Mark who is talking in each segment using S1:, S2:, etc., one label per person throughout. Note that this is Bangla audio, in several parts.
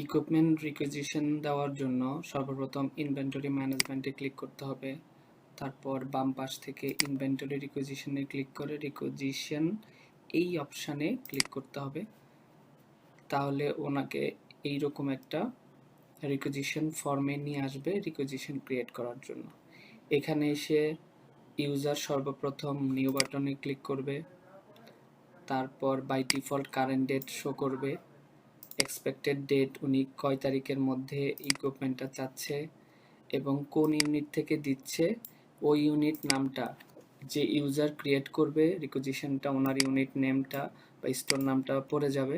S1: ইকুইপমেন্ট রিকুইজিশন দেওয়ার জন্য সর্বপ্রথম ইনভেন্টরি ম্যানেজমেন্টে ক্লিক করতে হবে। তারপর বাম পাশ থেকে ইনভেন্টরি রিকুইজিশনে ক্লিক করে রিকুইজিশন এই অপশানে ক্লিক করতে হবে। তাহলে ওনাকে এইরকম একটা রিকুইজিশন ফর্মে নিয়ে আসবে রিকুইজিশন ক্রিয়েট করার জন্য। এখানে এসে ইউজার সর্বপ্রথম নিউ বাটনে ক্লিক করবে। তারপর by default current date show করবে, এক্সপেক্টেড ডেট উনি কয় তারিখের মধ্যে ইকুইপমেন্টটা চাচ্ছে এবং কোন ইউনিট থেকে দিচ্ছে ওই ইউনিট নামটা যে ইউজার ক্রিয়েট করবে রিকুইজিশনটা ওনার ইউনিট নেমটা বা স্টোর নামটা পড়ে যাবে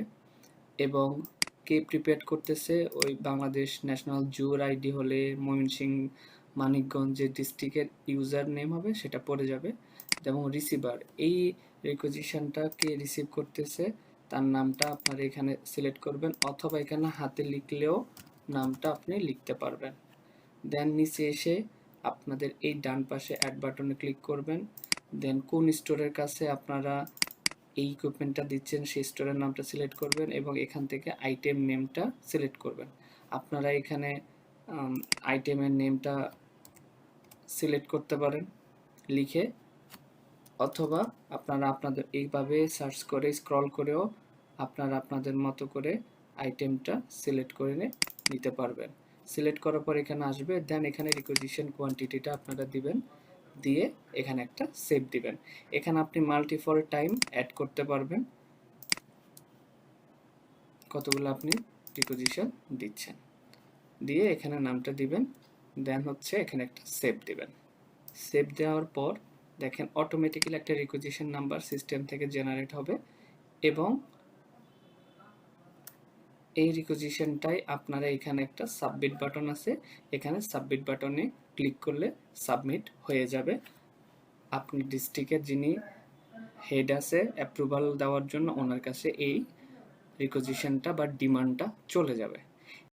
S1: এবং কে প্রিপেয়ার করতেছে ওই বাংলাদেশ ন্যাশনাল জুর আইডি হলে ময়মনসিংহ মানিকগঞ্জ যে ডিস্ট্রিক্টের ইউজার নেম হবে সেটা পড়ে যাবে এবং রিসিভার এই রিকুইজিশনটা কে রিসিভ করতেছে তার নামটা আপনারা এখানে সিলেক্ট করবেন অথবা এখানে হাতে লিখলেও নামটা আপনি লিখতে পারবেন। দেন নিচে এসে আপনাদের এই ডান পাশে অ্যাড বাটনে ক্লিক করবেন। দেন কোন স্টোরের কাছে আপনারা এই ইকুইপমেন্টটা দিচ্ছেন সেই স্টোরের নামটা সিলেক্ট করবেন এবং এখান থেকে আইটেম নেমটা সিলেক্ট করবেন। আপনারা এখানে আইটেমের নেমটা সিলেক্ট করতে পারেন লিখে, অথবা আপনারা আপনাদের এইভাবে সার্চ করে স্ক্রল করেও আপনারা আপনাদের মতো করে আইটেমটা সিলেক্ট করে নিতে পারবেন। সিলেক্ট করার পর এখানে আসবে, দেন এখানে রিকুইজিশন কোয়ান্টিটিটা আপনারা দিবেন, দিয়ে এখানে একটা সেভ দিবেন। এখানে আপনি মাল্টিপল টাইম অ্যাড করতে পারবেন কতগুলো আপনি রিকুইজিশন দিচ্ছেন, দিয়ে এখানে নামটা দিবেন, দেন হচ্ছে এখানে একটা সেভ দিবেন। সেভ দেওয়ার পর দেখেন অটোমেটিক্যালি একটা রিকুইজিশন নাম্বার সিস্টেম থেকে জেনারেট হবে এবং এই রিকুইজিশনটাই আপনারা এখানে একটা সাবমিট বাটন আছে, এখানে সাবমিট বাটনে ক্লিক করলে সাবমিট হয়ে যাবে। আপনি ডিস্ট্রিক্টের যিনি হেড আছে অ্যাপ্রুভাল দেওয়ার জন্য ওনার কাছে এই রিকুইজিশনটা বা ডিমান্ডটা চলে যাবে।